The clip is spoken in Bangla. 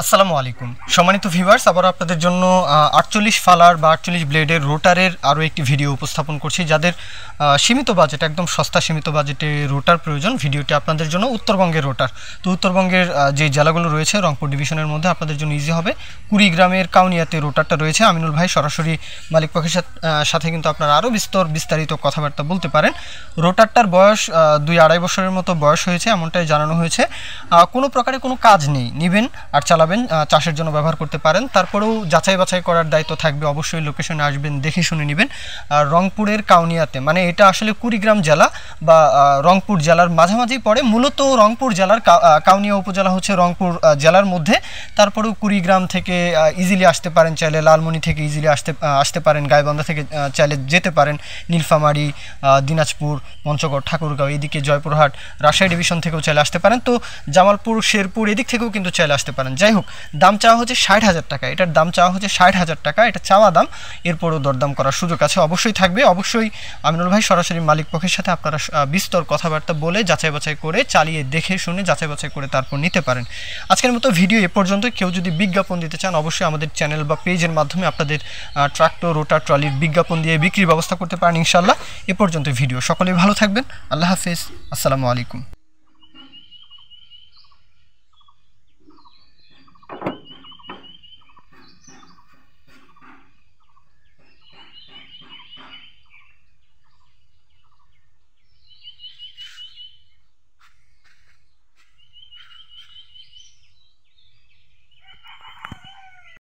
আসসালামু আলাইকুম সম্মানিত ভিউয়ার্স, আবার আপনাদের জন্য 48 ফালার বা 48 ব্লেডের রোটারের আরও একটি ভিডিও উপস্থাপন করছি। যাদের সীমিত বাজেট, একদম সস্তা সীমিত বাজেটে রোটার প্রয়োজন, ভিডিওটি আপনাদের জন্য উত্তরবঙ্গের রোটার। তো উত্তরবঙ্গের যে জেলাগুলো রয়েছে রংপুর ডিভিশনের মধ্যে আপনাদের জন্য ইজি হবে। কুড়িগ্রামের কাউনিয়াতে রোটারটা রয়েছে। আমিনুল ভাই সরাসরি মালিক পক্ষের সাথে কিন্তু আপনারা আরও বিস্তারিত কথাবার্তা বলতে পারেন। রোটারটার বয়স 2-2.5 বছরের মতো বয়স হয়েছে, এমনটাই জানানো হয়েছে। কোনো প্রকারে কোনো কাজ নেই, নেবেন আর চালাবেন, চাষের জন্য ব্যবহার করতে পারেন। তারপরেও যাচাই বাছাই করার দায়িত্ব থাকবে, অবশ্যই লোকেশনে আসবেন, দেখে শুনে নেবেন। রংপুরের কাউনিয়াতে, মানে এটা আসলে কুড়িগ্রাম জেলা বা রংপুর জেলার মাঝামাঝি পড়ে। মূলত রংপুর জেলার কাউনিয়া উপজেলা হচ্ছে রংপুর জেলার মধ্যে। তারপরেও কুড়িগ্রাম থেকে ইজিলি আসতে পারেন, চাইলে লালমনি থেকে ইজিলি আসতে পারেন, গাইবান্ধা থেকে চাইলে যেতে পারেন, নীলফামারী, দিনাজপুর, পঞ্চগড়, ঠাকুরগাঁও, এদিকে জয়পুরহাট, রাজশাহী ডিভিশন থেকেও চাইলে আসতে পারেন। তো জামালপুর, শেরপুর এদিক থেকেও কিন্তু চাইলে আসতে পারেন। যাই হোক, দাম চাওয়া হচ্ছে 60,000 টাকা। এটার দাম চাওয়া হচ্ছে 60,000 টাকা, এটা চাওয়া দাম। এরপরও দরদাম করার সুযোগ আছে, অবশ্যই থাকবে। অবশ্যই আমিনুল ভাই সরাসরি মালিক পক্ষের সাথে আপনারা বিস্তর কথাবার্তা বলে যাচাই বাছাই করে, চালিয়ে দেখে শুনে যাচাই বাছাই করে তারপর নিতে পারেন। আজকের মতো ভিডিও এ পর্যন্ত। কেউ যদি বিজ্ঞাপন দিতে চান, অবশ্যই আমাদের চ্যানেল বা পেজের মাধ্যমে আপনাদের ট্রাক্টর, রোটার, ট্রলির বিজ্ঞাপন দিয়ে বিক্রির ব্যবস্থা করতে পারেন ইনশাল্লাহ। এ পর্যন্ত ভিডিও। সকলেই ভালো থাকবেন। আল্লাহ হাফেজ। আসসালামু আলাইকুম।